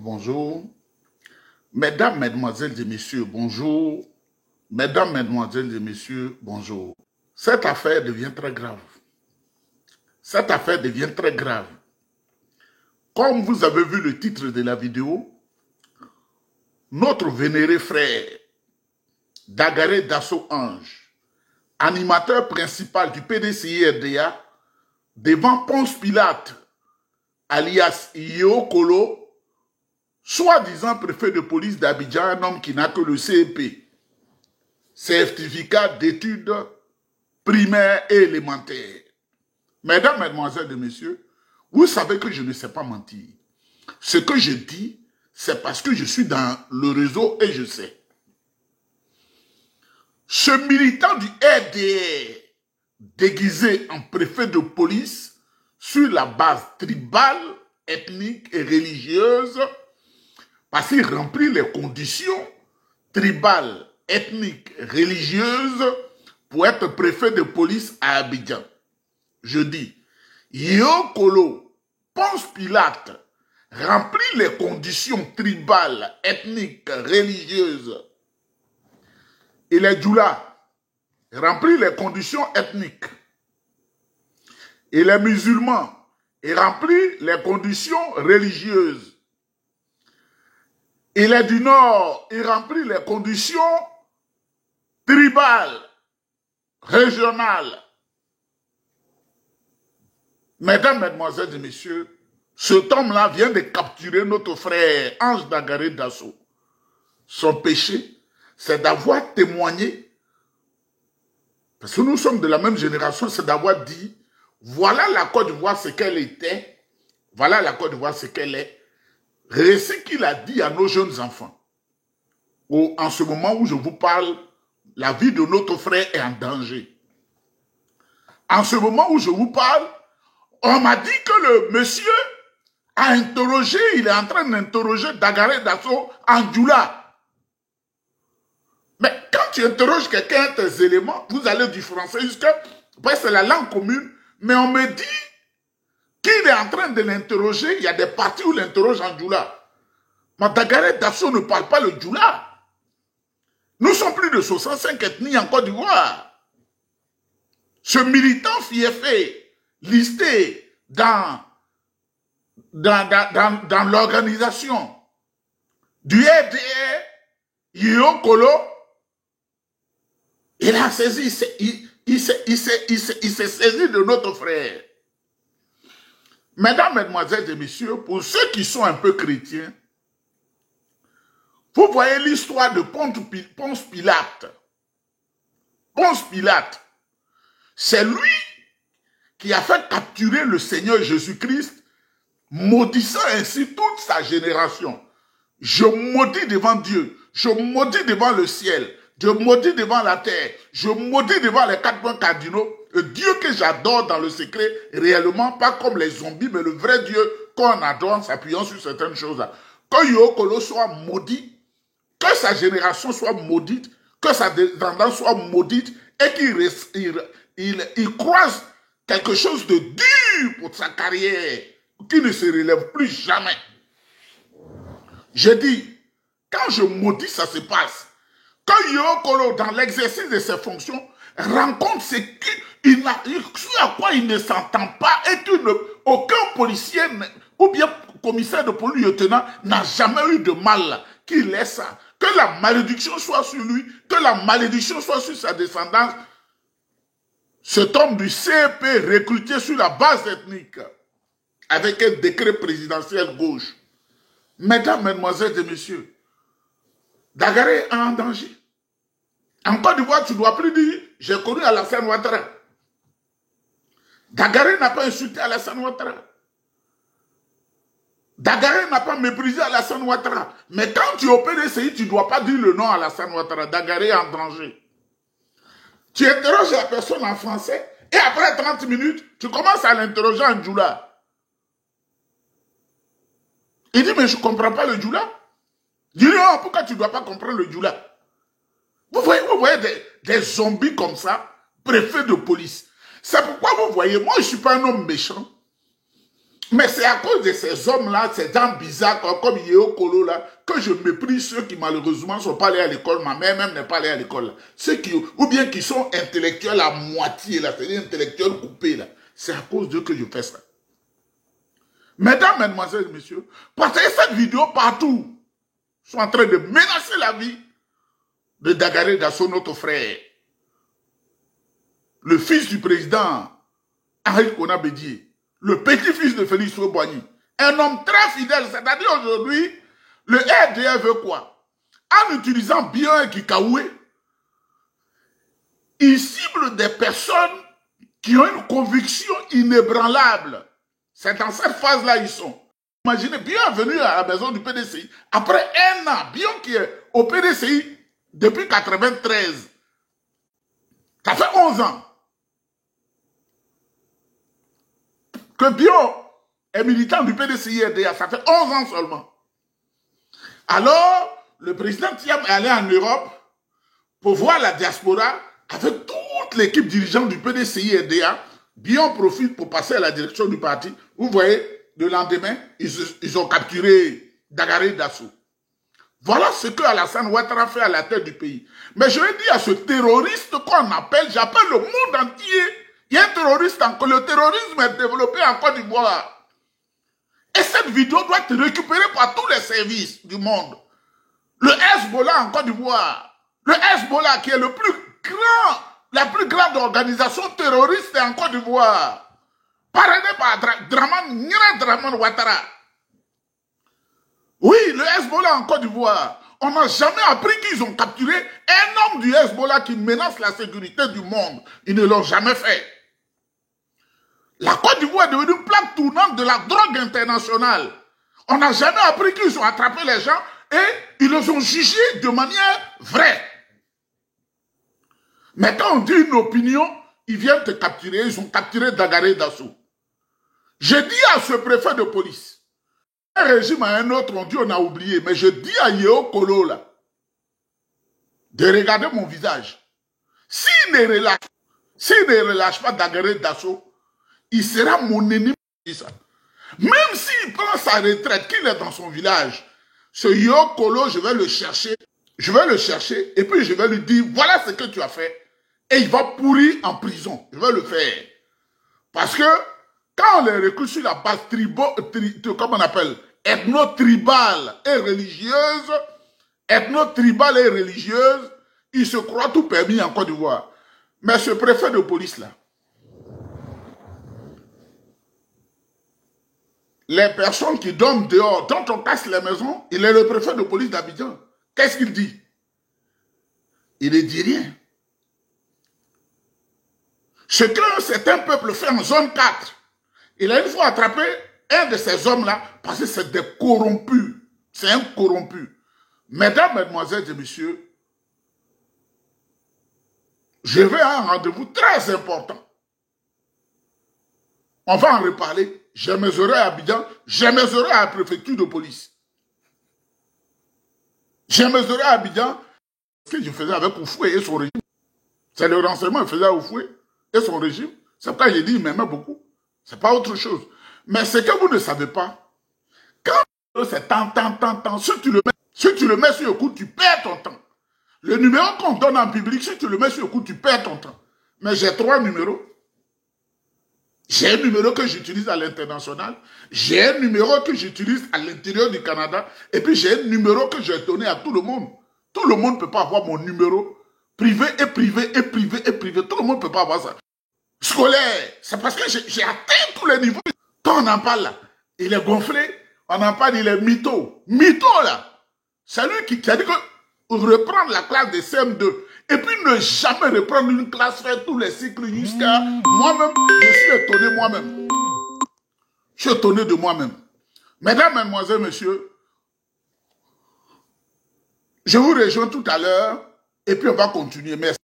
Bonjour. Mesdames, Mesdemoiselles et Messieurs, bonjour. Mesdames, Mesdemoiselles et Messieurs, bonjour. Cette affaire devient très grave. Cette affaire devient très grave. Comme vous avez vu le titre de la vidéo, notre vénéré frère, Dagaré Dasso Ange, animateur principal du PDCI-RDA, devant Ponce Pilate, alias Yokolo, soi-disant préfet de police d'Abidjan, un homme qui n'a que le CEP, certificat d'études primaires et élémentaires. Mesdames, Mesdemoiselles et Messieurs, vous savez que je ne sais pas mentir. Ce que je dis, c'est parce que je suis dans le réseau et je sais. Ce militant du RDR, déguisé en préfet de police, sur la base tribale, ethnique et religieuse, parce qu'il remplit les conditions tribales, ethniques, religieuses pour être préfet de police à Abidjan. Je dis, Yokolo, Ponce Pilate, remplit les conditions tribales, ethniques, religieuses. Et les Djoula remplit les conditions ethniques. Et les musulmans remplit les conditions religieuses. Et les du Nord remplit les conditions tribales, régionales. Mesdames, Mesdemoiselles et Messieurs, cet homme-là vient de capturer notre frère Ange Dagaré Dasso. Son péché, c'est d'avoir témoigné, parce que nous sommes de la même génération, c'est d'avoir dit, voilà la Côte d'Ivoire ce qu'elle était, voilà la Côte d'Ivoire ce qu'elle est, récit qu'il a dit à nos jeunes enfants. En ce moment où je vous parle, la vie de notre frère est en danger. En ce moment où je vous parle, on m'a dit que le monsieur a interrogé, il est en train d'interroger Dagaré Dasso en Djoula. Mais quand tu interroges quelqu'un tes éléments, vous allez du français jusqu'à... c'est la langue commune, mais on me dit qu'il est en train de l'interroger, il y a des parties où il l'interroge en Djoula. Mais Dagaré Dasso ne parle pas le Djoula. Nous sommes plus de 65 ethnies en Côte d'Ivoire. Ce militant fiefé, listé dans l'organisation du RDR, Yokolo, il a saisi, il s'est saisi de notre frère. Mesdames, Mesdemoiselles et Messieurs, pour ceux qui sont un peu chrétiens, vous voyez l'histoire de Ponce Pilate. Ponce Pilate, c'est lui qui a fait capturer le Seigneur Jésus-Christ, maudissant ainsi toute sa génération. Je maudis devant Dieu, je maudis devant le ciel, je maudis devant la terre, je maudis devant les 4 points cardinaux, le Dieu que j'adore dans le secret, réellement pas comme les zombies, mais le vrai Dieu qu'on adore en s'appuyant sur certaines choses. Que Yokolo soit maudit, que sa génération soit maudite, que sa descendance soit maudite, et qu'il croise quelque chose de dur pour sa carrière, qui ne se relève plus jamais. Je dis, quand je maudis, ça se passe. Quand Yokolo, dans l'exercice de ses fonctions, rencontre ce à quoi il ne s'entend pas et aucun policier ou bien commissaire de police lieutenant n'a jamais eu de mal qu'il laisse ça. Que la malédiction soit sur lui, que la malédiction soit sur sa descendance. Cet homme du CEP recruté sur la base ethnique avec un décret présidentiel gauche. Mesdames, Mesdemoiselles et Messieurs, Dagaré est en danger. En Côte d'Ivoire, tu ne dois plus dire « j'ai connu Alassane Ouattara ». Dagaré n'a pas insulté Alassane Ouattara. Dagaré n'a pas méprisé Alassane Ouattara. Mais quand tu es au PDCI, tu ne dois pas dire le nom Alassane Ouattara. Dagaré est en danger. Tu interroges la personne en français et après 30 minutes, tu commences à l'interroger en Djoula. Il dit, mais je ne comprends pas le Djoula. Il dit, non, pourquoi tu ne dois pas comprendre le Djoula? Vous voyez des zombies comme ça, préfets de police. C'est pourquoi vous voyez, moi je ne suis pas un homme méchant. Mais c'est à cause de ces hommes-là, ces gens bizarres comme Yeo Kolo là, que je méprise ceux qui malheureusement ne sont pas allés à l'école. Ma mère même n'est pas allée à l'école. Ceux qui, ou bien qui sont intellectuels à moitié là, c'est-à-dire intellectuels coupés là. C'est à cause d'eux que je fais ça. Mesdames, mesdemoiselles, messieurs, partagez cette vidéo partout. Ils sont en train de menacer la vie de Dagaré Dasso, notre frère. Le fils du président Henri Konan Bédié. Le petit-fils de Félix Houphouët-Boigny. Un homme très fidèle. C'est-à-dire aujourd'hui, le RDR veut quoi? En utilisant bien Kikaoué, il cible des personnes qui ont une conviction inébranlable. C'est dans cette phase-là ils sont. Imaginez, Bion est venu à la maison du PDCI. Après un an, Bion qui est au PDCI depuis 1993. Ça fait 11 ans. Que Bion est militant du PDCI RDA. Ça fait 11 ans seulement. Alors, le président Thiam est allé en Europe pour voir la diaspora avec toute l'équipe dirigeante du PDCI RDA. Bion profite pour passer à la direction du parti. Vous voyez, le lendemain, ils ont capturé Dagaré Dasso. Voilà ce que Alassane Ouattara fait à la tête du pays. Mais je vais dire à ce terroriste qu'on appelle, j'appelle le monde entier. Il y a un terroriste encore. Le terrorisme est développé en Côte d'Ivoire. Et cette vidéo doit être récupérée par tous les services du monde. Le Hezbollah en Côte d'Ivoire. Le Hezbollah qui est le plus grand, la plus grande organisation terroriste en Côte d'Ivoire. Parrainé par Draman Ouattara. Oui, le Hezbollah en Côte d'Ivoire. On n'a jamais appris qu'ils ont capturé un homme du Hezbollah qui menace la sécurité du monde. Ils ne l'ont jamais fait. La Côte d'Ivoire est devenue une plaque tournante de la drogue internationale. On n'a jamais appris qu'ils ont attrapé les gens et ils les ont jugés de manière vraie. Mais quand on dit une opinion, ils viennent te capturer. Ils ont capturé Dagaré Dasso. Je dis à ce préfet de police, un régime à un autre, on dit on a oublié, mais je dis à Yeo Kolo là, de regarder mon visage. S'il ne relâche pas Dagaré Dasso, il sera mon ennemi. Même s'il prend sa retraite, qu'il est dans son village, ce Yeo Kolo, je vais le chercher et puis je vais lui dire, voilà ce que tu as fait. Et il va pourrir en prison. Je vais le faire. Parce que quand on les recrute sur la base comme on appelle, ethno-tribale et religieuse, ils se croient tout permis en Côte d'Ivoire. Mais ce préfet de police là, les personnes qui dorment dehors, dont on casse les maisons, il est le préfet de police d'Abidjan. Qu'est-ce qu'il dit? Il ne dit rien. Ce que certains peuples fait en zone 4, il a une fois attrapé un de ces hommes-là, parce que c'est des corrompus. C'est un corrompu. Mesdames, mesdemoiselles et messieurs, je vais à un rendez-vous très important. On va en reparler. J'ai mes oreilles à Abidjan, j'ai mes oreilles à la préfecture de police. J'ai mes oreilles à Abidjan, ce que je faisais avec Houphouët et son régime. C'est le renseignement que je faisais à Houphouët et son régime. C'est pourquoi j'ai dit, il m'aimait beaucoup. C'est pas autre chose. Mais ce que vous ne savez pas, quand c'est tant, si tu le mets sur le coup, tu perds ton temps. Le numéro qu'on donne en public, si tu le mets sur le coup, tu perds ton temps. Mais j'ai 3 numéros. J'ai un numéro que j'utilise à l'international, j'ai un numéro que j'utilise à l'intérieur du Canada, et puis j'ai un numéro que j'ai donné à tout le monde. Tout le monde ne peut pas avoir mon numéro privé et privé et privé et privé. Tout le monde ne peut pas avoir ça. Scolaire, c'est parce que j'ai atteint tous les niveaux. Quand on en parle là, il est gonflé, on en parle, il est mytho. Mytho là, c'est lui qui a dit que reprendre la classe de CM2 et puis ne jamais reprendre une classe, faire tous les cycles jusqu'à moi-même, je suis étonné moi-même. Je suis étonné de moi-même. Mesdames, mesdemoiselles, messieurs, je vous rejoins tout à l'heure et puis on va continuer. Merci.